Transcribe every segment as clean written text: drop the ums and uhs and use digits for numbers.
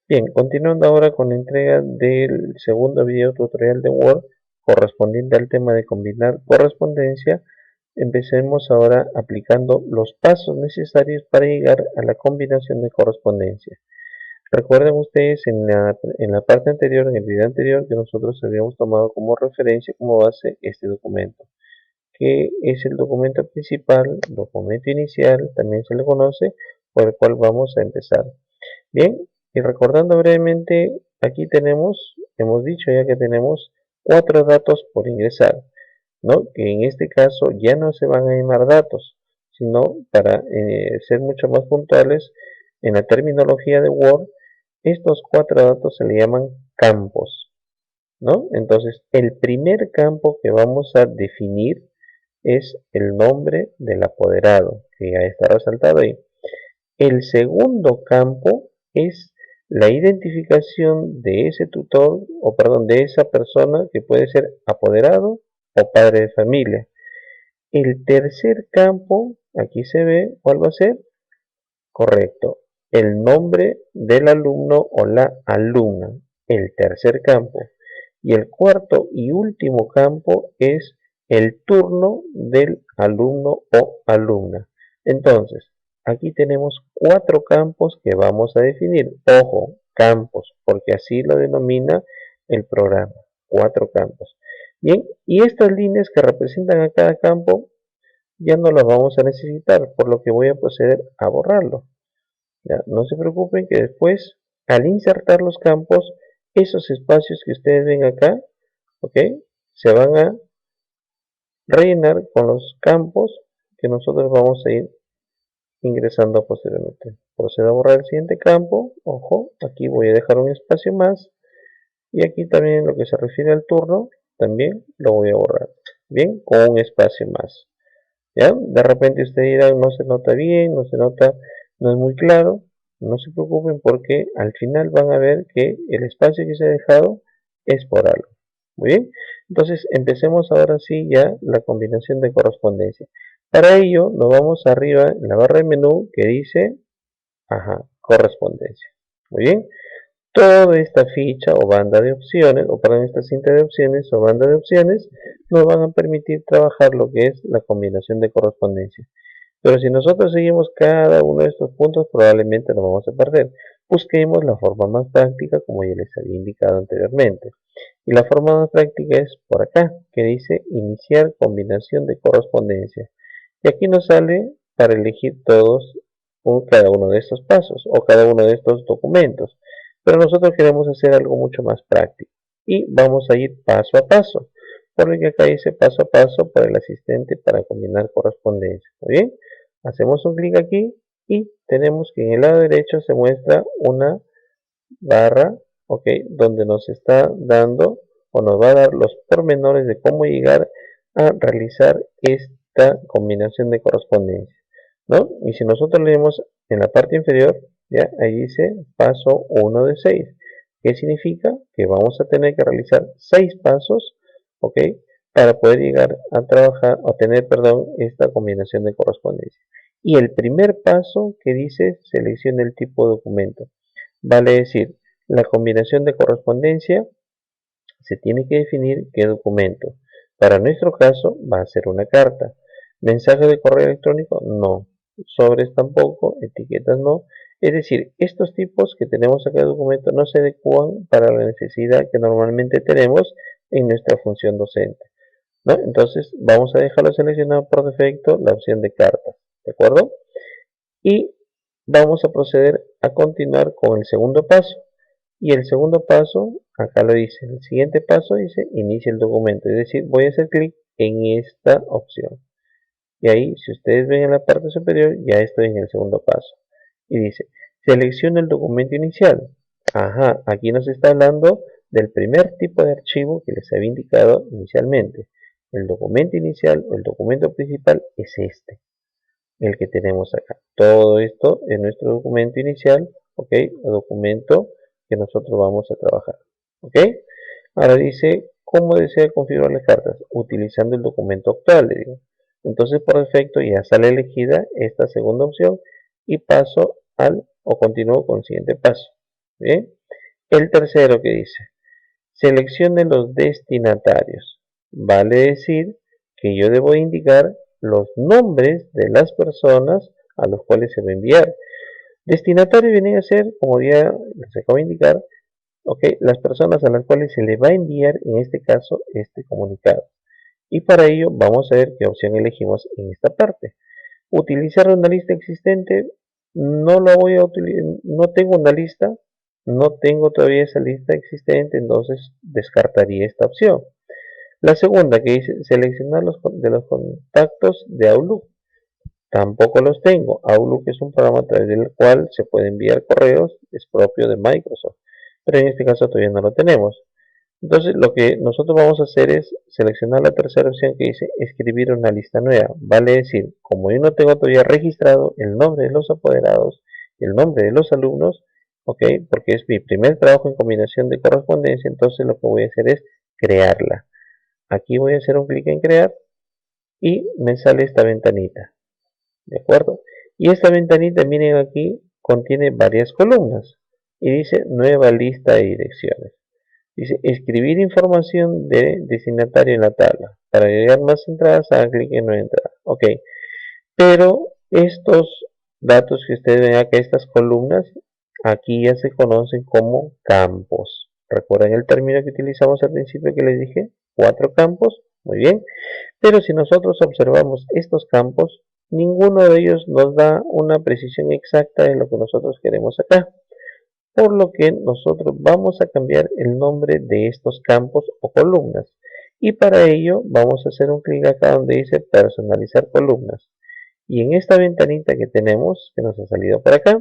Bien, continuando ahora con la entrega del segundo video tutorial de Word correspondiente al tema de combinar correspondencia, empecemos ahora aplicando los pasos necesarios para llegar a la combinación de correspondencia. Recuerden ustedes en la parte anterior, en el video anterior, que nosotros habíamos tomado como referencia, como base, este documento, que es el documento principal, documento inicial, también se le conoce, por el cual vamos a empezar. Bien, y recordando brevemente, aquí hemos dicho ya que tenemos 4 datos por ingresar, ¿no? Que en este caso ya no se van a llamar datos, sino para ser mucho más puntuales en la terminología de Word, estos 4 datos se le llaman campos, ¿no? Entonces, el primer campo que vamos a definir es el nombre del apoderado, que ya está resaltado ahí. El segundo campo es la identificación de ese tutor, o perdón, de esa persona que puede ser apoderado o padre de familia. El tercer campo, aquí se ve, ¿cuál va a ser? Correcto, el nombre del alumno o la alumna, el tercer campo. Y el cuarto y último campo es el turno del alumno o alumna. Entonces, aquí tenemos 4 campos que vamos a definir. Ojo, campos, porque así lo denomina el programa. 4 campos. Bien, y estas líneas que representan a cada campo ya no las vamos a necesitar, por lo que voy a proceder a borrarlo. Ya, no se preocupen que después, al insertar los campos, esos espacios que ustedes ven acá, ¿ok? Se van a rellenar con los campos que nosotros vamos a ir ingresando posteriormente. Procedo a borrar el siguiente campo. Ojo, aquí voy a dejar un espacio más. Y aquí también en lo que se refiere al turno, también lo voy a borrar. Bien, con un espacio más. ¿Ya? De repente ustedes dirán, no se nota bien, no se nota, no es muy claro. No se preocupen porque al final van a ver que el espacio que se ha dejado es por algo. Muy bien, entonces empecemos ahora sí ya la combinación de correspondencia. Para ello nos vamos arriba en la barra de menú que dice, correspondencia. Muy bien, toda esta ficha o banda de opciones, o perdón, esta cinta de opciones o banda de opciones, nos van a permitir trabajar lo que es la combinación de correspondencia. Pero si nosotros seguimos cada uno de estos puntos, probablemente nos vamos a perder. Busquemos la forma más práctica, como ya les había indicado anteriormente. Y la forma más práctica es por acá, que dice iniciar combinación de correspondencia. Y aquí nos sale para elegir cada uno de estos pasos o cada uno de estos documentos. Pero nosotros queremos hacer algo mucho más práctico. Y vamos a ir paso a paso. Por lo que acá dice paso a paso para el asistente para combinar correspondencia. ¿Muy bien? Hacemos un clic aquí y tenemos que en el lado derecho se muestra una barra, ok, donde nos está dando o nos va a dar los pormenores de cómo llegar a realizar esta combinación de correspondencia, ¿no? Y si nosotros leemos en la parte inferior, ya ahí dice paso 1 de 6. ¿Qué significa? Que vamos a tener que realizar 6 pasos, ok, para poder llegar a trabajar o tener, perdón, esta combinación de correspondencia. Y el primer paso que dice seleccione el tipo de documento. Vale decir, la combinación de correspondencia se tiene que definir qué documento. Para nuestro caso va a ser una carta. Mensaje de correo electrónico, no. Sobres tampoco, etiquetas no. Es decir, estos tipos que tenemos acá de documento no se adecuan para la necesidad que normalmente tenemos en nuestra función docente, ¿no? Entonces vamos a dejarlo seleccionado por defecto la opción de cartas, ¿de acuerdo? Y vamos a proceder a continuar con el segundo paso. Y el segundo paso, acá lo dice, el siguiente paso dice inicia el documento, es decir, voy a hacer clic en esta opción. Y ahí, si ustedes ven en la parte superior, ya estoy en el segundo paso. Y dice, selecciona el documento inicial. Aquí nos está hablando del primer tipo de archivo que les había indicado inicialmente. El documento inicial o el documento principal es este, el que tenemos acá. Todo esto es nuestro documento inicial, ok, o documento que nosotros vamos a trabajar, ok. Ahora dice, ¿cómo desea configurar las cartas? Utilizando el documento actual, le digo. Entonces por defecto ya sale elegida esta segunda opción y paso o continúo con el siguiente paso. Bien, El tercero que dice, seleccione los destinatarios. Vale decir que yo debo indicar los nombres de las personas a los cuales se va a enviar. Destinatario viene a ser, como ya les acabo de indicar, las personas a las cuales se le va a enviar, en este caso, este comunicado. Y para ello vamos a ver qué opción elegimos en esta parte. Utilizar una lista existente, no la voy a utilizar, no tengo una lista, no tengo todavía esa lista existente, entonces descartaría esta opción. La segunda que dice seleccionar de los contactos de Outlook, tampoco los tengo. Outlook es un programa a través del cual se puede enviar correos, es propio de Microsoft, pero en este caso todavía no lo tenemos. Entonces lo que nosotros vamos a hacer es seleccionar la tercera opción que dice escribir una lista nueva. Vale decir, como yo no tengo todavía registrado el nombre de los apoderados y el nombre de los alumnos, porque es mi primer trabajo en combinación de correspondencia, entonces lo que voy a hacer es crearla. Aquí voy a hacer un clic en crear y me sale esta ventanita. ¿De acuerdo? Y esta ventanita, miren aquí, contiene varias columnas y dice nueva lista de direcciones. Dice escribir información de destinatario en la tabla. Para agregar más entradas, haga clic en nueva entrada. Ok, pero estos datos que ustedes ven acá, estas columnas, aquí ya se conocen como campos. ¿Recuerdan el término que utilizamos al principio que les dije? 4 campos. Muy bien. Pero si nosotros observamos estos campos, ninguno de ellos nos da una precisión exacta de lo que nosotros queremos acá. Por lo que nosotros vamos a cambiar el nombre de estos campos o columnas. Y para ello vamos a hacer un clic acá donde dice personalizar columnas. Y en esta ventanita que tenemos, que nos ha salido por acá,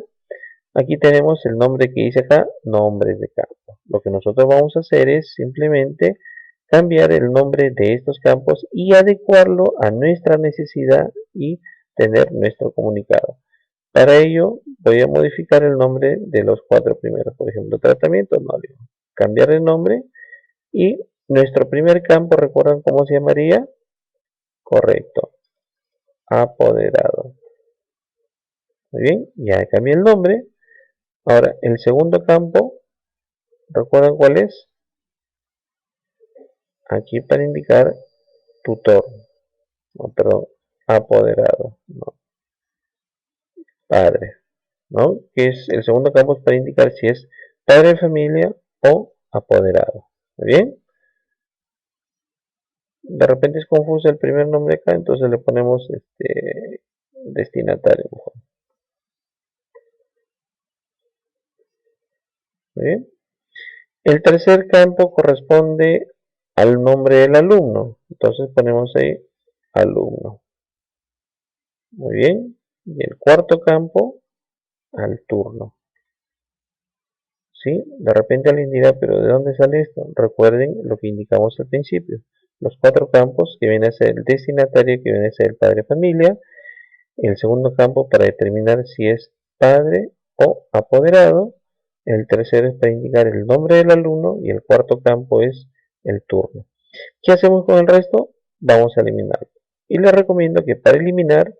aquí tenemos el nombre que dice acá, nombres de campo. Lo que nosotros vamos a hacer es simplemente cambiar el nombre de estos campos y adecuarlo a nuestra necesidad y tener nuestro comunicado. Para ello voy a modificar el nombre de los 4 primeros. Por ejemplo, tratamiento, no digo. Cambiar el nombre y nuestro primer campo, ¿recuerdan cómo se llamaría? Correcto, apoderado. Muy bien, ya cambié el nombre. Ahora, el segundo campo, ¿recuerdan cuál es? Aquí para indicar tutor, no, perdón, apoderado, no, padre, ¿no? Que es el segundo campo es para indicar si es padre de familia o apoderado. Muy bien. De repente es confuso el primer nombre acá, entonces le ponemos destinatario. Muy bien. El tercer campo corresponde al nombre del alumno, entonces ponemos ahí alumno. Muy bien. Y el cuarto campo al turno. ¿Sí? De repente alguien dirá, pero ¿de dónde sale esto? Recuerden lo que indicamos al principio. Los 4 campos que viene a ser el destinatario, que viene a ser el padre de familia. El segundo campo para determinar si es padre o apoderado. El tercero es para indicar el nombre del alumno y el cuarto campo es el turno. ¿Qué hacemos con el resto? Vamos a eliminarlo. Y les recomiendo que para eliminar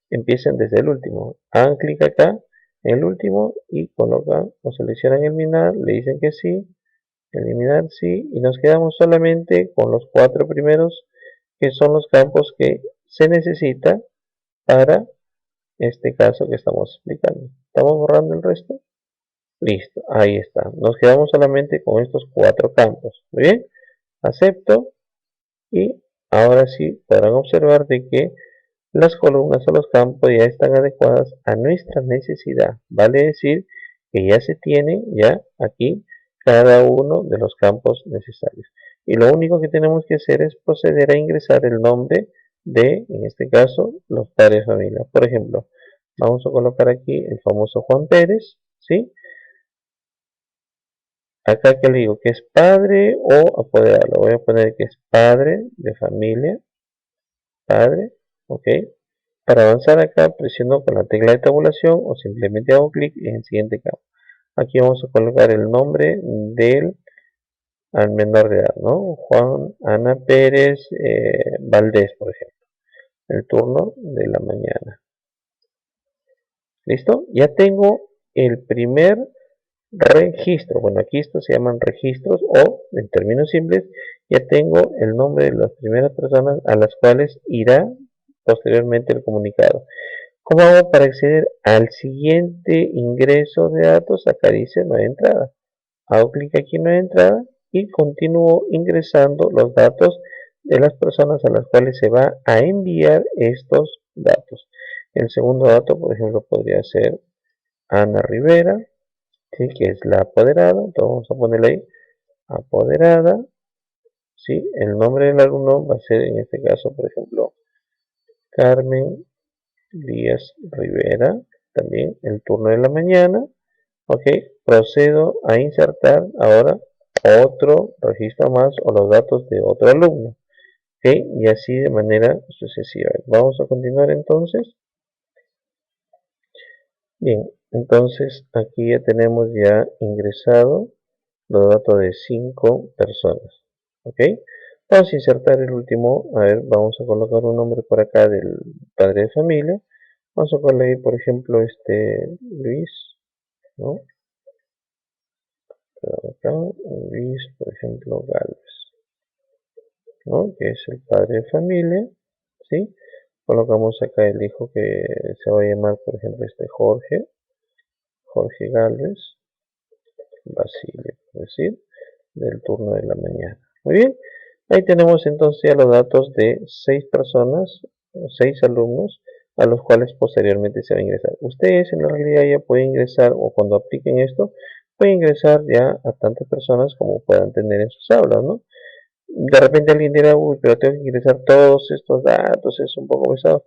empiecen desde el último. Hagan clic acá en el último y colocan o seleccionan eliminar, le dicen que sí, eliminar sí, y nos quedamos solamente con los 4 primeros que son los campos que se necesita para este caso que estamos explicando. ¿Estamos borrando el resto? Listo, ahí está. Nos quedamos solamente con estos 4 campos. Muy bien, acepto y ahora sí podrán observar de que las columnas o los campos ya están adecuadas a nuestra necesidad. Vale decir que ya se tiene ya aquí cada uno de los campos necesarios. Y lo único que tenemos que hacer es proceder a ingresar el nombre de, en este caso, los padres de familia. Por ejemplo, vamos a colocar aquí el famoso Juan Pérez, ¿sí? Acá que le digo que es padre o apoderado. Voy a poner que es padre de familia, padre, ok. Para avanzar acá presiono con la tecla de tabulación o simplemente hago clic en el siguiente campo. Aquí vamos a colocar el nombre del al menor de edad, ¿no? Juan Ana Pérez Valdés, por ejemplo. El turno de la mañana. ¿Listo? Ya tengo el primer registro. Bueno, aquí estos se llaman registros o, en términos simples, ya tengo el nombre de las primeras personas a las cuales irá posteriormente el comunicado. ¿Cómo hago para acceder al siguiente ingreso de datos? Acá dice nueva entrada. Hago clic aquí en nueva entrada y continúo ingresando los datos de las personas a las cuales se va a enviar estos datos. El segundo dato, por ejemplo, podría ser Ana Rivera, ¿sí? Que es la apoderada. Entonces vamos a ponerle ahí apoderada. ¿Sí? El nombre del alumno va a ser en este caso, por ejemplo, Carmen Díaz Rivera. También el turno de la mañana. Ok, procedo a insertar ahora otro registro más o los datos de otro alumno. Ok, y así de manera sucesiva. Vamos a continuar entonces. Bien, entonces aquí ya tenemos ya ingresado los datos de 5 personas. Ok, vamos a insertar el último. A ver, vamos a colocar un nombre por acá del padre de familia. Vamos a ponerle ahí, por ejemplo, Luis, ¿no? Acá, Luis, por ejemplo, Galvez, ¿no? Que es el padre de familia, ¿sí? Colocamos acá el hijo que se va a llamar, por ejemplo, Jorge Galvez, Basile, por decir, del turno de la mañana. Muy bien, ahí tenemos entonces ya los datos de 6 personas, 6 alumnos, a los cuales posteriormente se va a ingresar. Ustedes en la realidad ya pueden ingresar, o cuando apliquen esto, pueden ingresar ya a tantas personas como puedan tener en sus aulas, ¿no? De repente alguien dirá, uy, pero tengo que ingresar todos estos datos, es un poco pesado.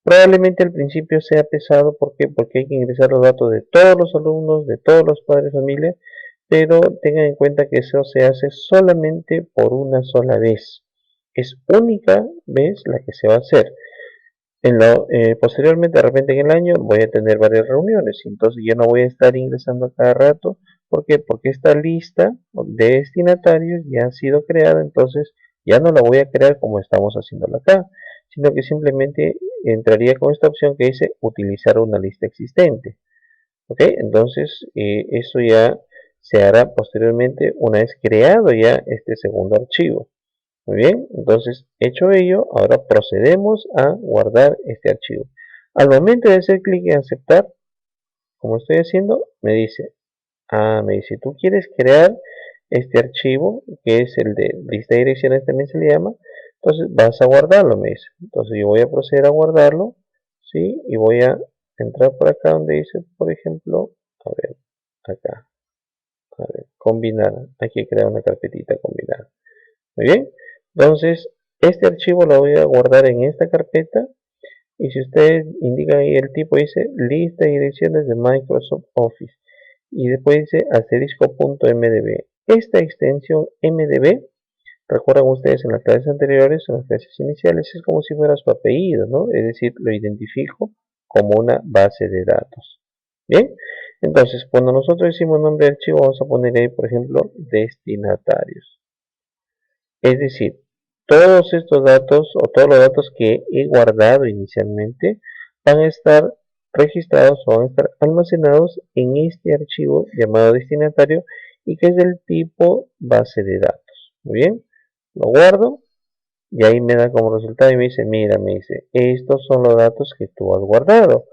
Probablemente al principio sea pesado, ¿por qué? Porque hay que ingresar los datos de todos los alumnos, de todos los padres de familia, pero tengan en cuenta que eso se hace solamente por una sola vez. Es única vez la que se va a hacer. Posteriormente, de repente en el año, voy a tener varias reuniones, entonces yo no voy a estar ingresando a cada rato. ¿Por qué? Porque esta lista de destinatarios ya ha sido creada, entonces ya no la voy a crear como estamos haciéndolo acá, sino que simplemente entraría con esta opción que dice utilizar una lista existente. ¿Ok? Entonces, eso ya se hará posteriormente una vez creado ya este segundo archivo. Muy bien, entonces hecho ello, ahora procedemos a guardar este archivo. Al momento de hacer clic en aceptar, como estoy haciendo, me dice, tú quieres crear este archivo, que es el de lista de direcciones, también se le llama, entonces vas a guardarlo, me dice. Entonces yo voy a proceder a guardarlo, ¿sí? Y voy a entrar por acá donde dice, por ejemplo, a ver, acá, a ver, combinar, hay que crear una carpetita combinada. Muy bien, entonces este archivo lo voy a guardar en esta carpeta y si ustedes indican ahí el tipo dice lista de direcciones de Microsoft Office y después dice asterisco.mdb. Esta extensión mdb, recuerdan ustedes en las clases anteriores, en las clases iniciales, es como si fuera su apellido, ¿no? Es decir, lo identifico como una base de datos. Bien, entonces cuando nosotros decimos nombre de archivo vamos a poner ahí, por ejemplo, destinatarios. Es decir, todos estos datos o todos los datos que he guardado inicialmente van a estar registrados o van a estar almacenados en este archivo llamado destinatario y que es del tipo base de datos. Muy bien, lo guardo y ahí me da como resultado y me dice, mira, me dice, estos son los datos que tú has guardado.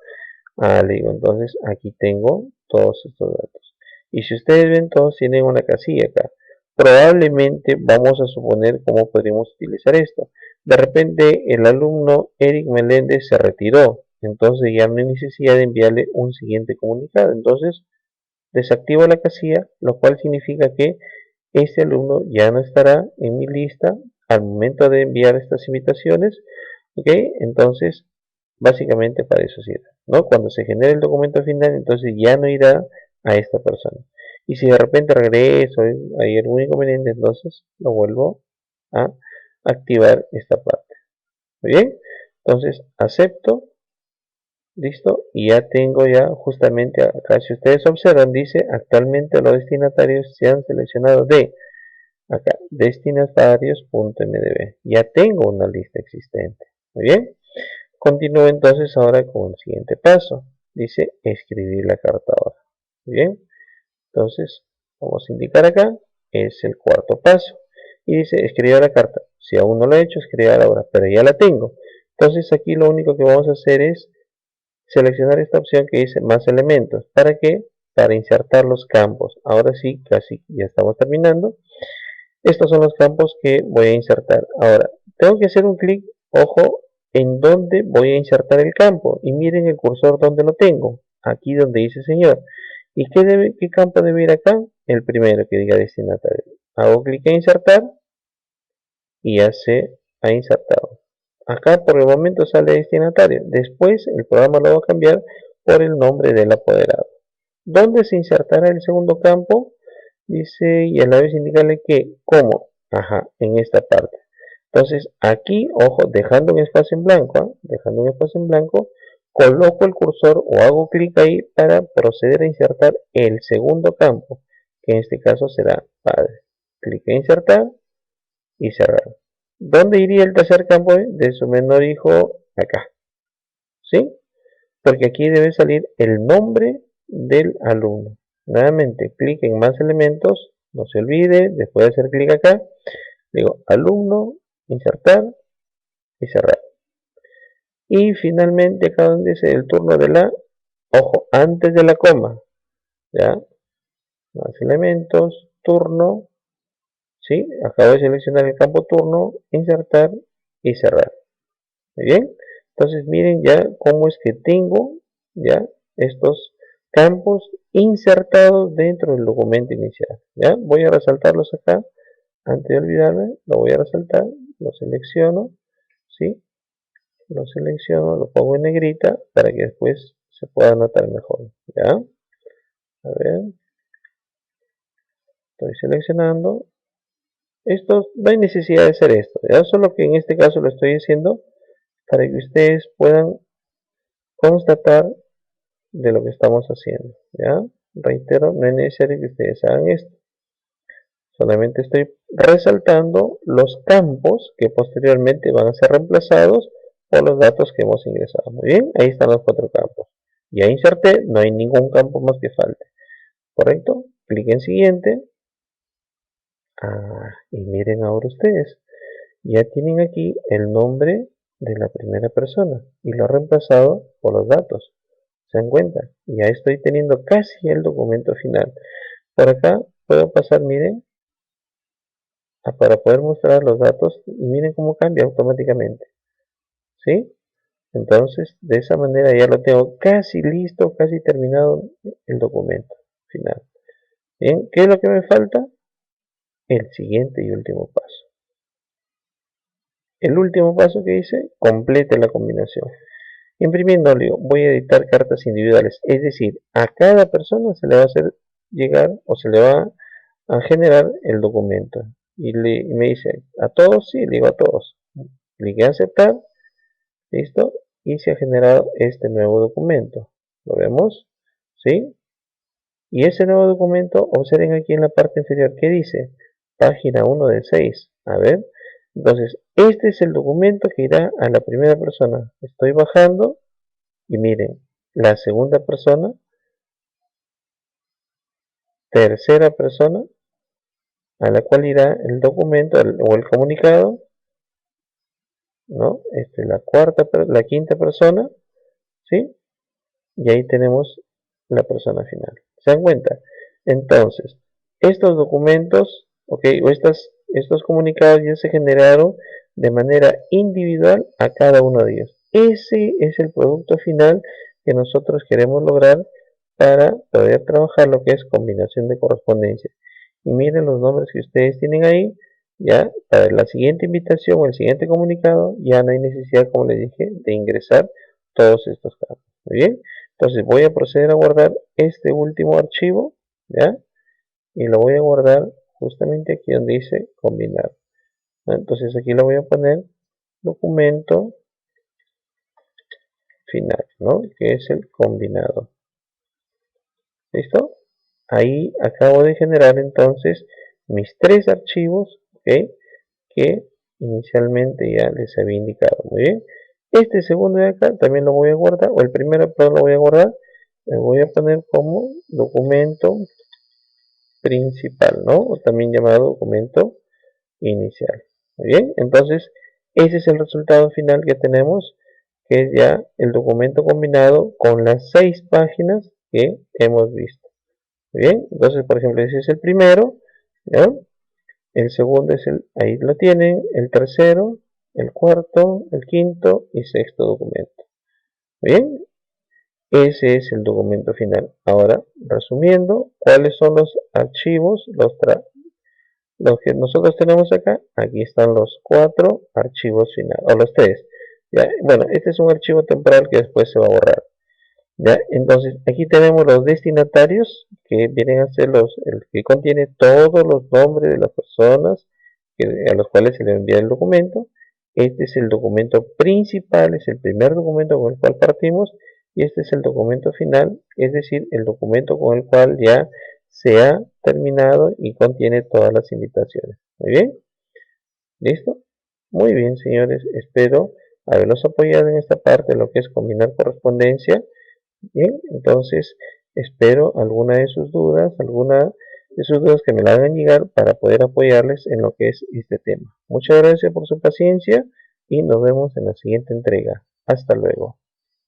Ah, le digo, entonces aquí tengo todos estos datos. Y si ustedes ven, todos tienen una casilla acá. Probablemente vamos a suponer cómo podríamos utilizar esto. De repente el alumno Eric Meléndez se retiró. Entonces ya no hay necesidad de enviarle un siguiente comunicado. Entonces desactivo la casilla, lo cual significa que este alumno ya no estará en mi lista al momento de enviar estas invitaciones. ¿Ok? Entonces básicamente para eso sirve, ¿no? Cuando se genere el documento final, entonces ya no irá a esta persona. Y si de repente regreso, hay algún inconveniente, entonces lo vuelvo a activar esta parte. Muy bien, entonces acepto, listo, y ya tengo ya justamente acá, si ustedes observan, dice actualmente los destinatarios se han seleccionado de acá, destinatarios.mdb. Ya tengo una lista existente. Muy bien. Continúo entonces ahora con el siguiente paso. Dice escribir la carta ahora. Bien. Entonces vamos a indicar acá, es el cuarto paso. Y dice escribir la carta. Si aún no lo he hecho, escribir ahora, pero ya la tengo. Entonces aquí lo único que vamos a hacer es seleccionar esta opción que dice más elementos. ¿Para qué? Para insertar los campos. Ahora sí, casi ya estamos terminando. Estos son los campos que voy a insertar. Ahora, tengo que hacer un clic, ojo, en donde voy a insertar el campo. Y miren el cursor donde lo tengo. Aquí donde dice señor. ¿Y qué campo debe ir acá? El primero que diga destinatario. Hago clic en insertar y ya se ha insertado. Acá por el momento sale destinatario. Después el programa lo va a cambiar por el nombre del apoderado. ¿Dónde se insertará el segundo campo? Dice, y a la vez indicarle que, ¿cómo? Ajá, en esta parte. Entonces, aquí, ojo, dejando un espacio en blanco, dejando un espacio en blanco, coloco el cursor o hago clic ahí para proceder a insertar el segundo campo, que en este caso será padre. Clic en insertar y cerrar. ¿Dónde iría el tercer campo? De su menor hijo, acá. ¿Sí? Porque aquí debe salir el nombre del alumno. Nuevamente, clic en más elementos, no se olvide, después de hacer clic acá, digo alumno, insertar y cerrar. Y finalmente acá donde dice el turno de la, ojo, antes de la coma, ya, más elementos, turno, ¿sí? Acabo de seleccionar el campo turno, insertar y cerrar. Muy bien, entonces miren ya cómo es que tengo ya estos campos insertados dentro del documento inicial. Ya voy a resaltarlos acá antes de olvidarme, lo voy a resaltar, lo selecciono, ¿sí? Lo selecciono, lo pongo en negrita para que después se pueda notar mejor. Ya, a ver, estoy seleccionando. Esto no hay necesidad de hacer esto, ya, solo que en este caso lo estoy haciendo para que ustedes puedan constatar de lo que estamos haciendo. ¿Ya? Reitero, no es necesario que ustedes hagan esto. Solamente estoy resaltando los campos que posteriormente van a ser reemplazados por los datos que hemos ingresado. Muy bien, ahí están los 4 campos. Ya inserté, no hay ningún campo más que falte. ¿Correcto? Clic en siguiente. Y miren ahora ustedes. Ya tienen aquí el nombre de la primera persona y lo he reemplazado por los datos. ¿Se dan cuenta? Ya estoy teniendo casi el documento final. Por acá puedo pasar, miren, para poder mostrar los datos y miren cómo cambia automáticamente. ¿Sí? Entonces, de esa manera ya lo tengo casi listo, casi terminado el documento final. Bien, ¿qué es lo que me falta? El siguiente y último paso. El último paso que hice, complete la combinación. Imprimiendo óleo, voy a editar cartas individuales, es decir, a cada persona se le va a hacer llegar o se le va a generar el documento. Y me dice, ¿a todos? Sí, le digo a todos. Clic en aceptar, listo, y se ha generado este nuevo documento. ¿Lo vemos? ¿Sí? Y ese nuevo documento, observen aquí en la parte inferior, ¿qué dice? Página 1 de 6. A ver, entonces, este es el documento que irá a la primera persona. Estoy bajando y miren, la segunda persona, tercera persona, a la cual irá el documento o el comunicado, ¿no? La quinta persona, ¿sí? Y ahí tenemos la persona final. ¿Se dan cuenta? Entonces, estos documentos, ¿ok? O estos comunicados ya se generaron de manera individual a cada uno de ellos. Ese es el producto final que nosotros queremos lograr para poder trabajar lo que es combinación de correspondencia. Y miren los nombres que ustedes tienen ahí. Ya para la siguiente invitación o el siguiente comunicado ya no hay necesidad, como les dije, de ingresar todos estos campos. Muy bien, entonces voy a proceder a guardar este último archivo, ¿ya? Y lo voy a guardar justamente aquí donde dice combinar, ¿no? Entonces aquí lo voy a poner documento final, ¿no? Que es el combinado. ¿Listo? Ahí acabo de generar entonces mis 3 archivos, ¿ok? Que inicialmente ya les había indicado. Muy bien. Este segundo de acá también lo voy a guardar, o el primero, perdón, lo voy a guardar. Le voy a poner como documento principal, ¿no? O también llamado documento inicial. Muy bien, entonces ese es el resultado final que tenemos, que es ya el documento combinado con las 6 páginas que hemos visto. Muy bien, entonces por ejemplo ese es el primero, ¿ya? El segundo es ahí lo tienen, el tercero, el cuarto, el quinto y sexto documento. Muy bien, ese es el documento final. Ahora, resumiendo, ¿cuáles son los archivos, los que nosotros tenemos acá? Aquí están los 4 archivos finales, o los 3. ¿Ya? Bueno, este es un archivo temporal que después se va a borrar. ¿Ya? Entonces, aquí tenemos los destinatarios, que vienen a ser el que contiene todos los nombres de las personas a los cuales se le envía el documento. Este es el documento principal, es el primer documento con el cual partimos, y este es el documento final, es decir, el documento con el cual ya se ha terminado y contiene todas las invitaciones. Muy bien, ¿listo? Muy bien, señores, espero haberlos apoyado en esta parte de lo que es combinar correspondencia. Bien, entonces espero alguna de sus dudas que me la hagan llegar para poder apoyarles en lo que es este tema. Muchas gracias por su paciencia y nos vemos en la siguiente entrega. Hasta luego.